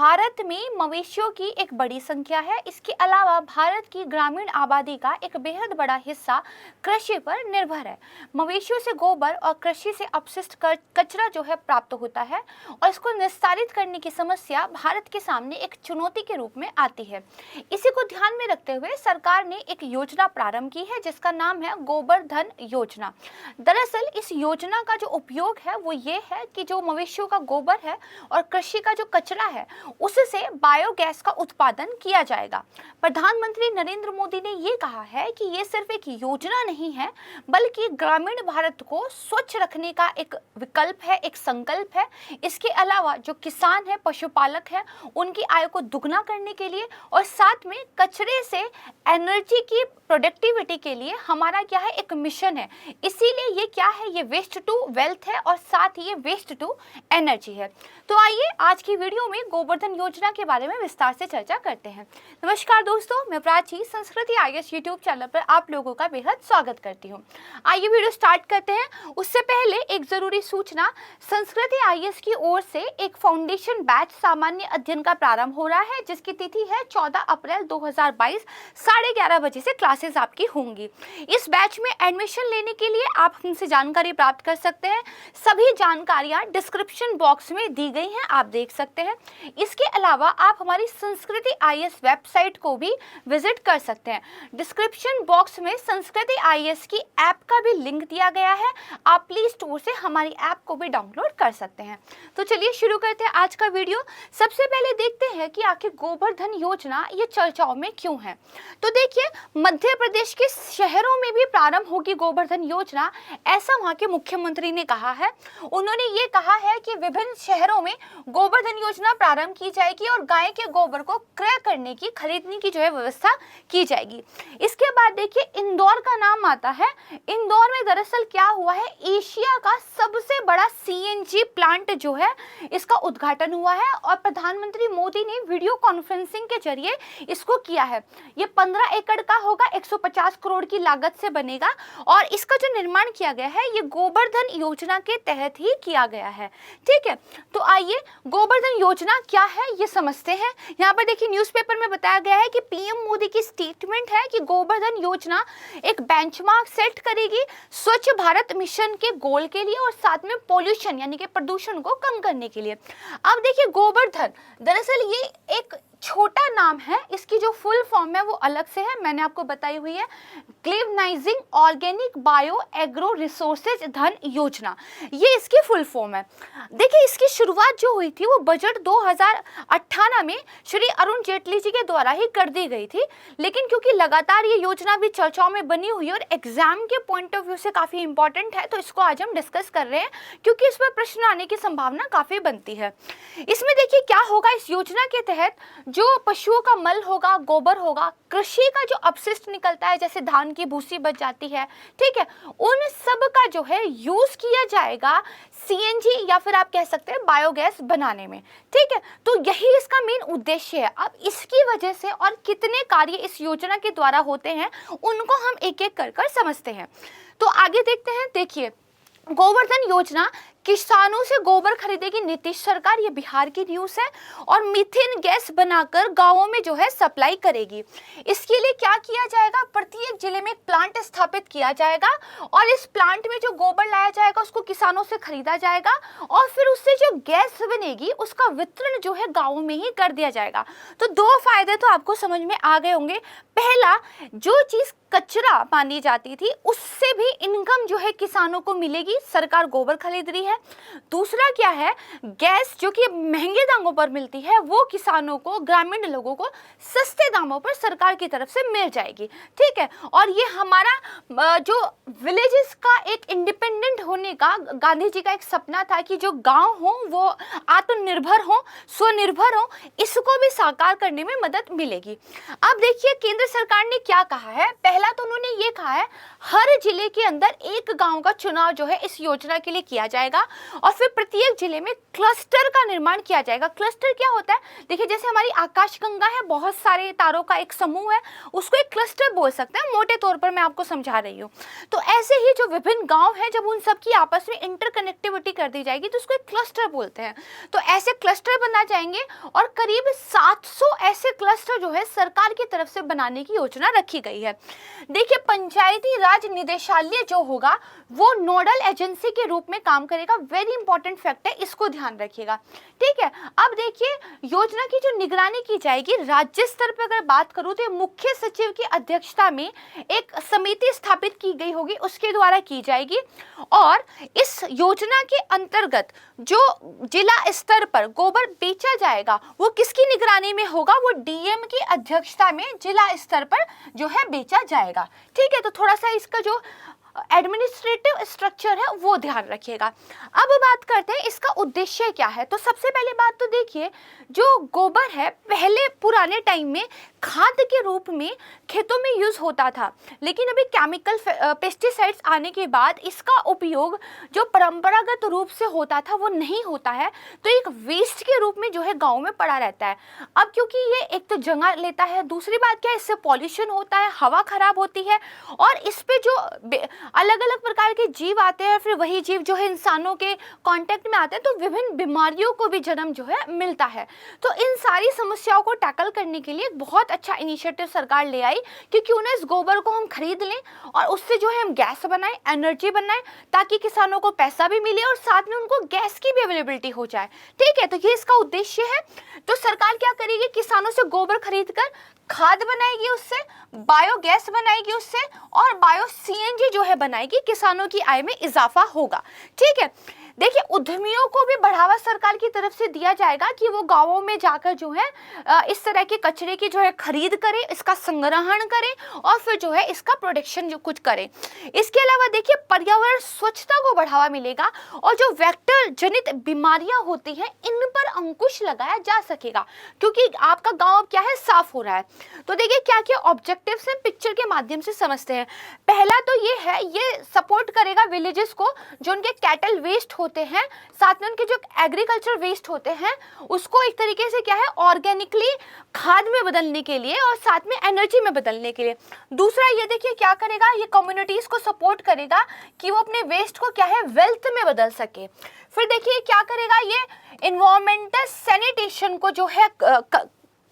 भारत में मवेशियों की एक बड़ी संख्या है। इसके अलावा भारत की ग्रामीण आबादी का एक बेहद बड़ा हिस्सा कृषि पर निर्भर है। मवेशियों से गोबर और कृषि से अपशिष्ट कचरा जो है प्राप्त होता है और इसको निस्तारित करने की समस्या भारत के सामने एक चुनौती के रूप में आती है। इसी को ध्यान में रखते हुए सरकार ने एक योजना प्रारंभ की है जिसका नाम है गोबर धन योजना। दरअसल इस योजना का जो उपयोग है वो ये है कि जो मवेशियों का गोबर है और कृषि का जो कचरा है उससे बायोगैस का उत्पादन किया जाएगा। प्रधानमंत्री नरेंद्र मोदी ने ये कहा है कि ये सिर्फ एक योजना नहीं है बल्कि ग्रामीण भारत को स्वच्छ रखने का एक विकल्प है, एक संकल्प है। इसके अलावा जो किसान है, पशुपालक है, उनकी आय को दुगना करने के लिए और साथ में कचरे से एनर्जी की प्रोडक्टिविटी के लिए हमारा क्या है, एक मिशन है। इसीलिए ये क्या है, ये वेस्ट टू वेल्थ है और साथ ही ये वेस्ट टू एनर्जी है। तो आइए आज की वीडियो में गोवर्धन योजना के बारे में विस्तार से चर्चा करते हैं। नमस्कार दोस्तों, मैं प्राची संस्कृति आईएएस यूट्यूब चैनल पर आप लोगों का बेहद स्वागत करती हूँ। आइए वीडियो स्टार्ट करते हैं। उससे पहले एक जरूरी सूचना, संस्कृति आईएएस की ओर से एक फाउंडेशन बैच सामान्य अध्ययन का प्रारंभ हो रहा है जिसकी तिथि है 14 अप्रैल 2022 11:30 बजे से क्लासेस आपकी होंगी। इस बैच में एडमिशन लेने के लिए आप हमसे जानकारी प्राप्त कर सकते हैं। सभी जानकारियां डिस्क्रिप्शन बॉक्स में दी गई हैं, आप देख सकते हैं। इसके अलावा आप हमारी संस्कृति आईएएस वेबसाइट को भी विजिट कर सकते हैं। डिस्क्रिप्शन बॉक्स में संस्कृति आईएएस की ऐप का भी लिंक दिया गया है, आप प्ले स्टोर से हमारी ऐप को भी डाउनलोड कर सकते हैं। तो चलिए शुरू करते हैं आज का वीडियो। सबसे पहले देखते हैं कि आखिर गोवर्धन योजना ये चर्चाओं में क्यों है। तो देखिए, मध्य प्रदेश के शहरों में भी प्रारंभ होगी गोवर्धन योजना, ऐसा वहां के मुख्यमंत्री ने कहा है। उन्होंने ये कहा है कि विभिन्न शहरों में गोवर्धन योजना प्रारंभ की जाएगी और गाय के गोबर को क्रय करने की, खरीदने की जो है व्यवस्था की जाएगी। इसके बाद देखिए, इंदौर का नाम आता है। इंदौर में दरअसल क्या हुआ है, एशिया का सबसे बड़ा सीएनजी प्लांट जो है इसका उद्घाटन हुआ है और प्रधानमंत्री मोदी ने वीडियो कॉन्फ्रेंसिंग के जरिए इसको किया है। ये 15 एकड़ का होगा, 150 करोड़ की लागत से बनेगा और इसका जो निर्माण किया गया है ये गोवर्धन योजना के तहत ही किया गया है। ठीक है, तो आइए गोवर्धन योजना क्या है ये समझते हैं। यहाँ पर देखिए, न्यूज़पेपर में बताया गया है कि पीएम मोदी की स्टेटमेंट है कि गोवर्धन योजना एक बेंचमार्क सेट करेगी स्वच्छ भारत मिशन के गोल के लिए और साथ में पोल्यूशन यानी कि प्रदूषण को कम करने के लिए। अब देखिए, गोवर्धन दरअसल ये एक छोटा नाम है, इसकी जो फुल फॉर्म है वो अलग से है, मैंने आपको बताई हुई है। ग्लेवनाइजिंग ऑर्गेनिक बायो एग्रो रिसोर्सेज धन योजना, ये इसकी फुल फॉर्म है। देखिए, इसकी शुरुआत जो हुई थी वो बजट 2018 में श्री अरुण जेटली जी के द्वारा ही कर दी गई थी, लेकिन क्योंकि लगातार ये योजना भी चर्चाओं में बनी हुई है और एग्जाम के पॉइंट ऑफ व्यू से काफी इंपॉर्टेंट है, तो इसको आज हम डिस्कस कर रहे हैं क्योंकि इस पर प्रश्न आने की संभावना काफी बनती है। इसमें देखिए क्या होगा, इस योजना के तहत जो पशुओं का मल होगा, गोबर होगा, कृषि का जो अपशिष्ट निकलता है जैसे धान की भूसी बच जाती है, ठीक है, उन सब का जो है यूज किया जाएगा सीएनजी या फिर आप कह सकते हैं बायोगैस बनाने में। ठीक है, तो यही इसका मेन उद्देश्य है। अब इसकी वजह से और कितने कार्य इस योजना के द्वारा होते हैं उनको हम एक एक कर समझते हैं। तो आगे देखते हैं। देखिए, गोवर्धन योजना किसानों से गोबर खरीदेगी नीतीश सरकार, ये बिहार की न्यूज़ है, और मीथेन गैस बनाकर गांवों में जो है सप्लाई करेगी। इसके लिए क्या किया जाएगा, प्रत्येक जिले में एक प्लांट स्थापित किया जाएगा और इस प्लांट में जो गोबर लाया जाएगा उसको किसानों से खरीदा जाएगा और फिर उससे जो गैस बनेगी उसका वितरण जो है गाँवों में ही कर दिया जाएगा। तो दो फायदे तो आपको समझ में आ गए होंगे। पहला, जो चीज़ कचरा मानी जाती थी उससे भी इनकम जो है किसानों को मिलेगी, सरकार गोबर खरीद रही है। दूसरा क्या है, गैस जो कि महंगे दामों पर मिलती है वो किसानों को, ग्रामीण लोगों को सस्ते दामों पर सरकार की तरफ से मिल जाएगी। ठीक है, और ये हमारा जो विलेजेस का एक इंडिपेंडेंट होने का गांधी जी का एक सपना था कि जो गांव हो वो आत्मनिर्भर हो, स्वनिर्भर हो, इसको भी साकार करने में मदद मिलेगी। अब देखिए, केंद्र सरकार ने क्या कहा है। पहला तो उन्होंने ये कहा है हर जिले के अंदर एक गांव का चुनाव जो है इस योजना के लिए किया जाएगा और फिर प्रत्येक जिले में क्लस्टर का निर्माण किया जाएगा। क्लस्टर क्या होता है, देखिए जैसे हमारी आकाशगंगा है, बहुत सारे तारों का एक समूह है, उसको एक क्लस्टर बोल सकते हैं, मोटे तौर पर मैं आपको समझा रही हूँ। तो ऐसे ही जो विभिन्न गांव हैं, जब उन सब की आपस में इंटरकनेक्टिविटी कर दी जाएगी, तो उसको एक क्लस्टर बोलते हैं। तो ऐसे क्लस्टर बना जाएंगे और करीब 700 ऐसे क्लस्टर जो है सरकार की तरफ से बनाने की योजना रखी गई है। देखिए, पंचायती राज निदेशालय जो होगा वो नोडल एजेंसी के रूप में काम करेगा। वेरी इंपॉर्टेंट फैक्ट है, इसको ध्यान रखिएगा, ठीक है। अब देखिए, योजना की जो निगरानी की जाएगी राज्य स्तर पर अगर बात करूं तो मुख्य सचिव की अध्यक्षता में एक समिति स्थापित की गई होगी, उसके द्वारा की जाएगी। और इस योजना के अंतर्गत जो जिला स्तर पर गोबर बेचा जाएगा वो किसकी निगरानी में होगा, वो डीएम की अध्यक्षता में जिला स्तर पर जो है बेचा जाएगा, ठीक है। तो थोड़ा सा इसका जो एडमिनिस्ट्रेटिव स्ट्रक्चर है वो ध्यान रखिएगा। अब बात करते हैं इसका उद्देश्य क्या है। तो सबसे पहले बात तो देखिए, जो गोबर है पहले पुराने टाइम में खाद के रूप में खेतों में यूज होता था, लेकिन अभी केमिकल पेस्टिसाइड्स आने के बाद इसका उपयोग जो परंपरागत रूप से होता था वो नहीं होता है, तो एक वेस्ट के रूप में जो है गाँव में पड़ा रहता है। अब क्योंकि ये एक तो जगह लेता है, दूसरी बात क्या है, इससे पॉल्यूशन होता है, हवा खराब होती है, और इस पे जो अलग अलग प्रकार के जीव आते हैं, फिर वही जीव जो है इंसानों के कांटेक्ट में आते हैं, तो विभिन्न बीमारियों को भी जन्म जो है मिलता है। तो इन सारी समस्याओं को टैकल करने के लिए बहुत अच्छा इनिशिएटिव सरकार ले आई कि क्यों ना इस गोबर को हम खरीद लें और उससे जो है हम गैस बनाएं, एनर्जी बनाएं, ताकि किसानों को पैसा भी मिले और साथ में उनको गैस की भी अवेलेबिलिटी हो जाए, ठीक है। तो ये इसका उद्देश्य है। तो सरकार क्या करेगी, किसानों से गोबर खरीद कर खाद बनाएगी, उससे बायोगैस बनाएगी, उससे और बायो सीएनजी जो है बनाएगी, किसानों की आय में इजाफा होगा, ठीक है। देखिए, उद्यमियों को भी बढ़ावा सरकार की तरफ से दिया जाएगा कि वो गांवों में जाकर जो है इस तरह के कचरे की जो है खरीद करें, इसका संग्रहण करें और फिर जो है इसका प्रोडक्शन जो कुछ करें। इसके अलावा देखिए, पर्यावरण स्वच्छता को बढ़ावा मिलेगा और जो वेक्टर जनित बीमारियां होती हैं इन पर अंकुश लगाया जा सकेगा, क्योंकि आपका गाँव क्या है, साफ हो रहा है। तो देखिए क्या क्या ऑब्जेक्टिव्स हैं, पिक्चर के माध्यम से समझते हैं। पहला तो ये है, ये सपोर्ट करेगा विलेजेस को, जो उनके कैटल वेस्ट होते हैं, साथ में उनके जो एग्रीकल्चर वेस्ट होते हैं उसको एक तरीके से क्या है, ऑर्गेनिकली खाद में बदलने के लिए और साथ में एनर्जी में बदलने के लिए। दूसरा ये देखिए क्या करेगा, ये कम्युनिटीज को सपोर्ट करेगा कि वो अपने वेस्ट को क्या है, वेल्थ में बदल सके। फिर देखिए क्या करेगा, ये एनवायरमेंटल सैनिटेशन को जो है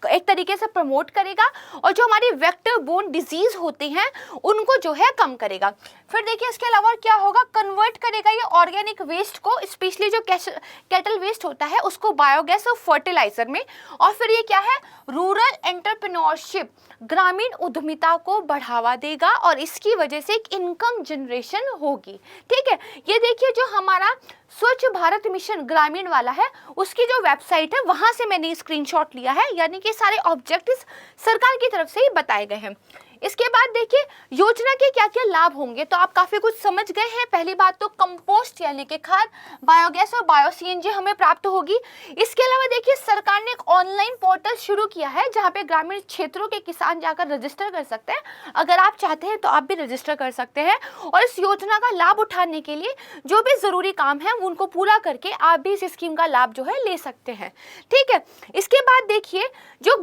एक तरीके से प्रमोट करेगा और जो हमारी वेक्टर बोर्न डिजीज होती हैं उनको जो है कम करेगा। फिर देखिए इसके अलावा क्या होगा, कन्वर्ट करेगा ये ऑर्गेनिक वेस्ट को, स्पेशली जो कैटल वेस्ट होता है उसको बायोगैस और फर्टिलाइजर में। और फिर ये क्या है, रूरल एंटरप्रेन्योरशिप, ग्रामीण उद्यमिता को बढ़ावा देगा और इसकी वजह से एक इनकम जनरेशन होगी, ठीक है। ये देखिए जो हमारा स्वच्छ भारत मिशन ग्रामीण वाला है उसकी जो वेबसाइट है वहां से मैंने स्क्रीनशॉट लिया है, यानी कि सारे ऑब्जेक्टिव्स सरकार की तरफ से ही बताए गए हैं। इसके बाद देखिए योजना के क्या क्या लाभ होंगे, तो आप काफी कुछ समझ गए हैं। पहली बात तो कंपोस्ट यानी कि खाद, बायोगैस और बायो सीएनजी हमें प्राप्त होगी। इसके अलावा देखिए सरकार ने एक ऑनलाइन पोर्टल शुरू किया है जहां पे ग्रामीण क्षेत्रों के किसान जाकर रजिस्टर कर सकते हैं। अगर आप चाहते हैं तो आप भी रजिस्टर कर सकते हैं और इस योजना का लाभ उठाने के लिए जो भी जरूरी काम है उनको पूरा करके आप भी इस स्कीम का लाभ जो है ले सकते हैं, ठीक है। इसके बाद देखिए जो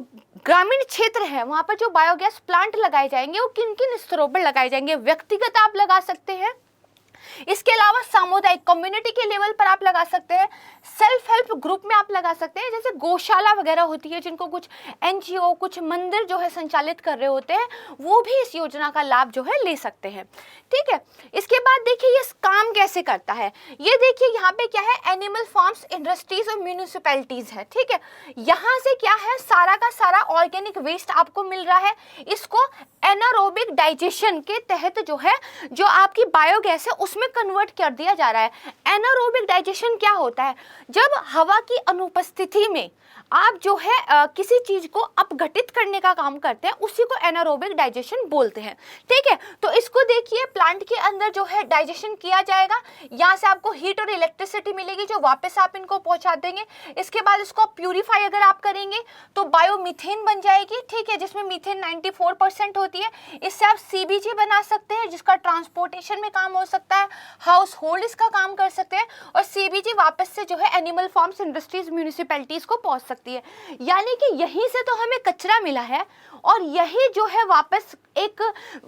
ग्रामीण क्षेत्र है वहां पर जो बायोगैस प्लांट लगाए जाएंगे वो किन किन स्तरों पर लगाए जाएंगे, व्यक्तिगत आप लगा सकते हैं, इसके अलावा सामुदायिक कम्युनिटी के लेवल पर आप लगा सकते हैं, सेल्फ हेल्प ग्रुप में आप लगा सकते हैं, जैसे गौशाला वगैरह होती है जिनको कुछ एनजीओ, कुछ मंदिर जो है संचालित कर रहे होते हैं, वो भी इस योजना का लाभ जो है ले सकते हैं, ठीक है। इसके बाद देखिए ये काम कैसे करता है, ये देखिए यहाँ पे क्या है, एनिमल फार्म्स, इंडस्ट्रीज और म्यूनिसिपैलिटीज है, ठीक है। यहाँ से क्या है, सारा का सारा ऑर्गेनिक वेस्ट आपको मिल रहा है, इसको एनारोबिक डाइजेशन के तहत जो है जो आपकी बायोगैस है उसमें कन्वर्ट कर दिया जा रहा है। एनारोबिक डाइजेशन क्या होता है, जब हवा की अनुपस्थिति में आप जो है किसी चीज को अपघटित करने का काम करते हैं उसी को एनारोबिक डाइजेशन बोलते हैं, ठीक है। तो इसको देखिए प्लांट के अंदर जो है डाइजेशन किया जाएगा, यहाँ से आपको हीट और इलेक्ट्रिसिटी मिलेगी जो वापस आप इनको पहुंचा देंगे। इसके बाद इसको प्यूरिफाई अगर आप करेंगे तो बायोमीथेन बन जाएगी, ठीक है, जिसमें मीथेन 94% होती है। इससे आप सीबीजी बना सकते हैं जिसका ट्रांसपोर्टेशन में काम हो सकता है, हाउस होल्ड इसका काम कर सकते हैं और सीबीजी वापस से जो है एनिमल फार्म्स, इंडस्ट्रीज, म्यूनिसिपैलिटीज को पहुंच सकती है। यानी कि यहीं से तो हमें कचरा मिला है और यही जो है वापस एक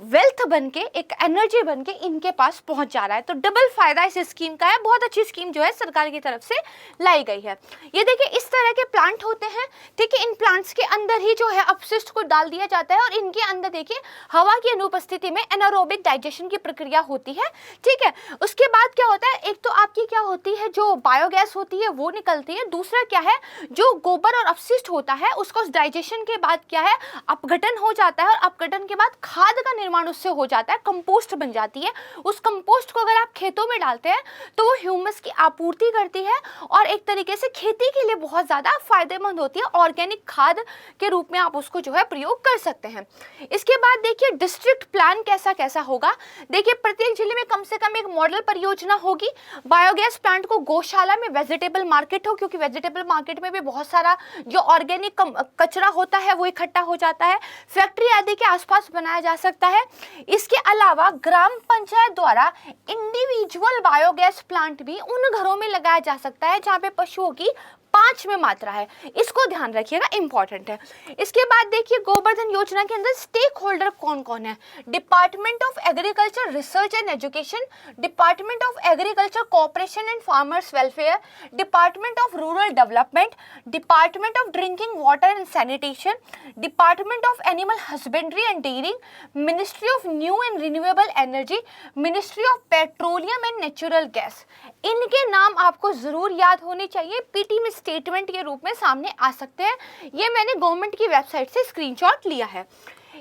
वेल्थ बनके, एक एनर्जी बनके इनके पास पहुंच जा रहा है। तो डबल फायदा इस स्कीम का है। बहुत अच्छी स्कीम जो है सरकार की तरफ से लाई गई है। ये देखिए इस तरह के प्लांट होते हैं, ठीक है। इन प्लांट्स के अंदर ही जो है अपशिष्ट को डाल दिया जाता है और इनके अंदर देखिए हवा की अनुपस्थिति में एनारोबिक डाइजेशन की प्रक्रिया होती है, ठीक है। उसके बाद क्या होता है, एक तो आपकी क्या होती है जो बायोगैस होती है वो निकलती है, दूसरा क्या है जो गोबर और अपशिष्ट होता है उसका उस डाइजेशन के बाद क्या है अपघटन हो जाता है और अपघटन के बाद खाद का निर्माण उससे हो जाता है, कंपोस्ट बन जाती है। उस कंपोस्ट को अगर आप खेतों में डालते हैं तो वो ह्यूमस की आपूर्ति करती है और एक तरीके से खेती के लिए बहुत ज़्यादा फायदेमंद होती है। ऑर्गेनिक खाद के रूप में आप उसको जो है प्रयोग कर सकते हैं। इसके बाद देखिए डिस्ट्रिक्ट प्लान कैसा कैसा होगा। देखिए प्रत्येक जिले में कम से कम एक मॉडल परियोजना होगी। बायोगैस प्लांट को गौशाला में वेजिटेबल मार्केट हो, क्योंकि वेजिटेबल मार्केट में भी बहुत सारा जो ऑर्गेनिक कचरा होता है वो इकट्ठा हो जाता है। फैक्ट्री आदि के आसपास बनाया जा सकता है। इसके अलावा ग्राम पंचायत द्वारा इंडिविजुअल बायोगैस प्लांट भी उन घरों में लगाया जा सकता है जहां पे पशुओं की 5 में मात्रा है। इसको ध्यान रखिएगा, इंपॉर्टेंट है। इसके बाद देखिए गोवर्धन योजना के अंदर स्टेक होल्डर कौन कौन है। Department of agriculture research and education, department of agriculture cooperation and farmers welfare, department of rural development, department of drinking water and sanitation, department of animal husbandry and dairying, ministry of new and renewable energy, ministry of petroleum and natural gas. इनके नाम आपको जरूर याद होने चाहिए, PT में statement के रूप में सामने आ सकते हैं। ये मैंने गवर्नमेंट की वेबसाइट से स्क्रीनशॉट लिया है।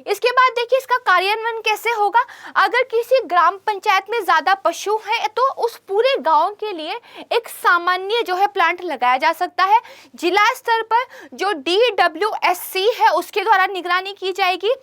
इसके बाद देखिए इसका कार्यान्वयन कैसे होगा। अगर किसी ग्राम पंचायत में ज्यादा पशु हैं तो उस पूरे गांव के लिए एक सामान्य जो है प्लांट लगाया जा सकता है। जिला स्तर पर जो DWSC है उसके द्वारा निगरानी की जाएगी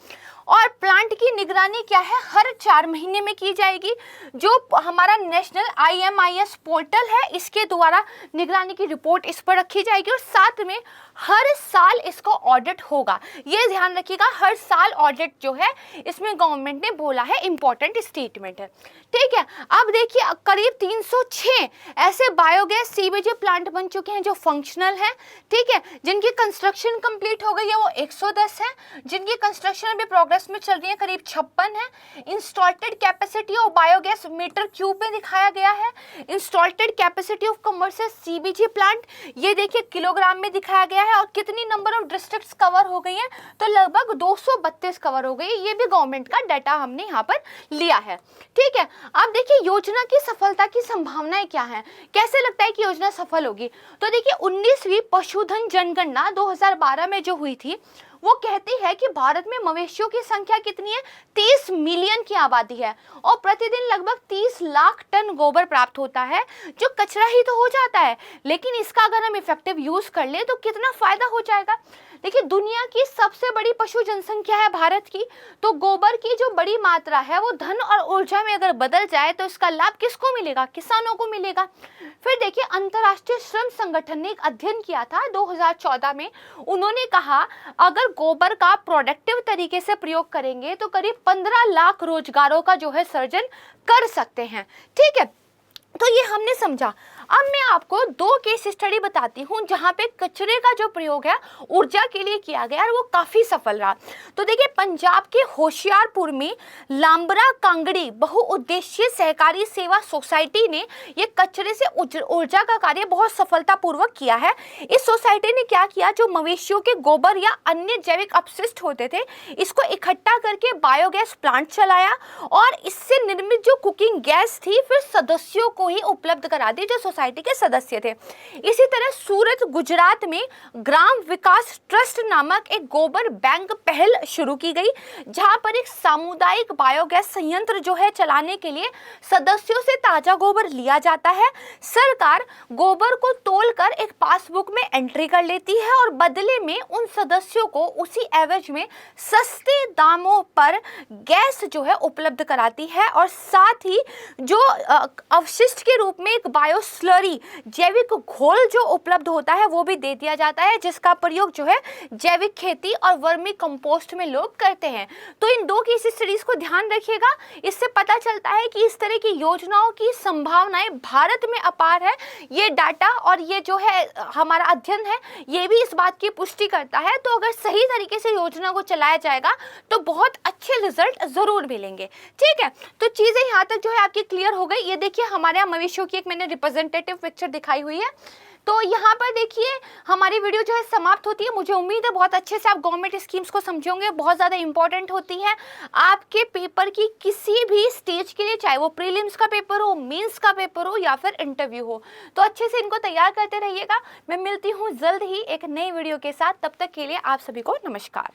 और प्लांट की निगरानी क्या है हर 4 महीने में की जाएगी। जो हमारा नेशनल IMIS पोर्टल है इसके द्वारा निगरानी की रिपोर्ट इस पर रखी जाएगी और साथ में हर साल इसका ऑडिट होगा। ये ध्यान रखिएगा, हर साल ऑडिट जो है इसमें गवर्नमेंट ने बोला है, इंपॉर्टेंट स्टेटमेंट है, ठीक है। अब देखिए करीब 306 ऐसे बायोगैस सीबीजी प्लांट बन चुके हैं जो फंक्शनल हैं, ठीक है। जिनकी कंस्ट्रक्शन कंप्लीट हो गई है वो 110 है, जिनकी कंस्ट्रक्शन अभी प्रोग्रेस में चल रही है करीब 56 है। Installed capacity of biogas meter cube में दिखाया गया है। Installed capacity of commercial CBG plant ये देखिए किलोग्राम में दिखाया गया है और कितनी नंबर ऑफ डिस्ट्रिक्ट्स कवर हो गई हैं तो लगभग 232 कवर हो गई। ये भी गवर्नमेंट का डाटा हमने यहाँ पर लिया है, ठीक है। अब देखिए योजना की सफलता की संभावनाएं क्या हैं, कैसे लगता है कि योजना सफल होगी। तो देखिए 19वीं पशुधन जनगणना 2012 में जो हुई थी वो कहती है कि भारत में मवेशियों की संख्या कितनी है, 30 मिलियन की आबादी है और प्रतिदिन लगभग 30 लाख टन गोबर प्राप्त होता है जो कचरा ही तो हो जाता है। लेकिन इसका अगर हम इफेक्टिव यूज कर ले तो कितना फायदा हो जाएगा। देखिए दुनिया की सबसे बड़ी पशु जनसंख्या है भारत की, तो गोबर की जो बड़ी मात्रा है वो धन और ऊर्जा में अगर बदल जाए तो इसका लाभ किसको मिलेगा, किसानों को मिलेगा। फिर देखिए अंतर्राष्ट्रीय श्रम संगठन ने एक अध्ययन किया था 2014 में। उन्होंने कहा अगर गोबर का प्रोडक्टिव तरीके से प्रयोग करेंगे तो करीब 15 लाख रोजगारों का जो है सृजन कर सकते हैं, ठीक है। तो ये हमने समझा। अब मैं आपको 2 केस स्टडी बताती हूँ जहाँ पे कचरे का जो प्रयोग है ऊर्जा के लिए किया गया और वो काफ़ी सफल रहा। तो देखिए पंजाब के होशियारपुर में लांबरा कांगड़ी बहुउद्देशीय सहकारी सेवा सोसाइटी ने ये कचरे से ऊर्जा का कार्य बहुत सफलतापूर्वक किया है। इस सोसाइटी ने क्या किया, जो मवेशियों के गोबर या अन्य जैविक अपशिष्ट होते थे इसको इकट्ठा करके बायोगैस प्लांट चलाया और इससे निर्मित जो कुकिंग गैस थी फिर सदस्यों को ही उपलब्ध करा दी जो सोसाइटी के सदस्य थे। इसी तरह सूरत गुजरात में ग्राम विकास ट्रस्ट नामक एक गोबर बैंक पहल शुरू की गई जहां पर एक सामुदायिक बायोगैस संयंत्र जो है चलाने के लिए सदस्यों से ताजा गोबर लिया जाता है। सरकार गोबर को तोलकर एक पासबुक में एंट्री कर लेती है और बदले में उन सदस्यों को उसी एवज में सस्ते दामों पर गैस जो है उपलब्ध कराती है और साथ ही जो अवशिष्ट के रूप में एक बायो स्लरी जैविक घोल जो उपलब्ध होता है वो भी दे दिया जाता है, जिसका प्रयोग जो है जैविक खेती और वर्मी कंपोस्ट में लोग करते हैं। तो इन दो केस स्टडीज को ध्यान रखिएगा, इससे पता चलता है कि इस तरह की योजनाओं की संभावनाएं भारत में अपार है। ये डाटा और ये जो है हमारा अध्ययन है ये भी इस बात की पुष्टि करता है। तो अगर सही तरीके से योजना को चलाया जाएगा तो बहुत अच्छे रिजल्ट जरूर मिलेंगे। ठीक है, तो चीजें यहाँ तक जो है आपकी क्लियर हो गई। ये देखिए हमारे यहाँ मवेशियों की एक मैंने रिप्रेजेंटेटिव पिक्चर दिखाई हुई है। तो यहाँ पर देखिए हमारी वीडियो जो है समाप्त होती है। मुझे उम्मीद है बहुत अच्छे से आप गवर्नमेंट स्कीम्स को समझोगे, बहुत ज़्यादा इंपॉर्टेंट होती है आपके पेपर की किसी भी स्टेज के लिए, चाहे वो प्रीलिम्स का पेपर हो, मेंस का पेपर हो या फिर इंटरव्यू हो। तो अच्छे से इनको तैयार करते रहिएगा। मैं मिलती हूँ जल्द ही एक नई वीडियो के साथ, तब तक के लिए आप सभी को नमस्कार।